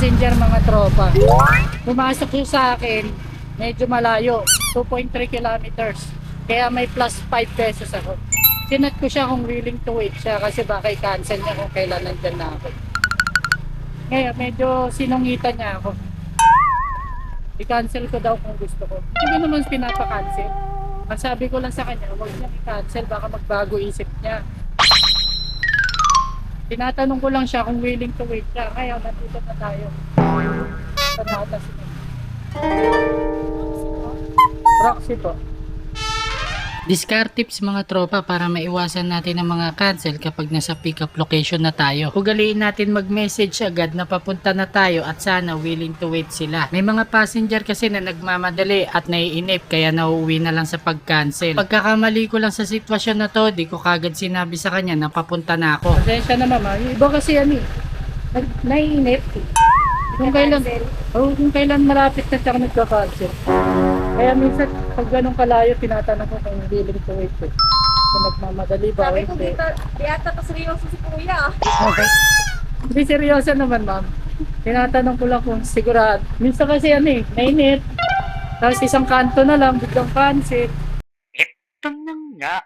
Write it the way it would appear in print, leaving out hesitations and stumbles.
passenger mga tropa. Pumasok siya sa akin, medyo malayo, 2.3 kilometers. Kaya may plus 5 pesos ako. Sinat ko siya kung willing to wait siya kasi baka i-cancel niya kung kailan nandyan na ako. Ngayon, medyo sinungitan niya ako. I-cancel ko daw kung gusto ko. Hindi naman pinapa-cancel. Ang sabi ko lang sa kanya, huwag niya i-cancel, baka magbago isip niya. Tinatanong ko lang siya kung willing to wait siya. Ngayon, nandito na tayo. Sa natas ito. Proxy po. Discard tips mga tropa para maiwasan natin ang mga cancel kapag nasa pick up location na tayo. Ugaliin natin mag-message agad na papunta na tayo at sana willing to wait sila. May mga passenger kasi na nagmamadali at naiinip kaya nauuwi na lang sa pag-cancel. Pagkakamali ko lang sa sitwasyon na to, di ko kagad sinabi sa kanya na papunta na ako. Pasensya na mama, yung iba kasi naiinip. Kung kailan malapit na siya nagka-cancel. Kaya minsan, pag ganun kalayo, tinatanong ko kung willing to wait. Kung nagmamadali ba o Sabi ko hindi. dito, di ata to seryoso si kuya. Okay. Hindi seryoso naman, ma'am. Tinatanong ko lang kung sigurado. Minsan kasi nainit. Tapos isang kanto na lang, biglang cancel. Ito na nga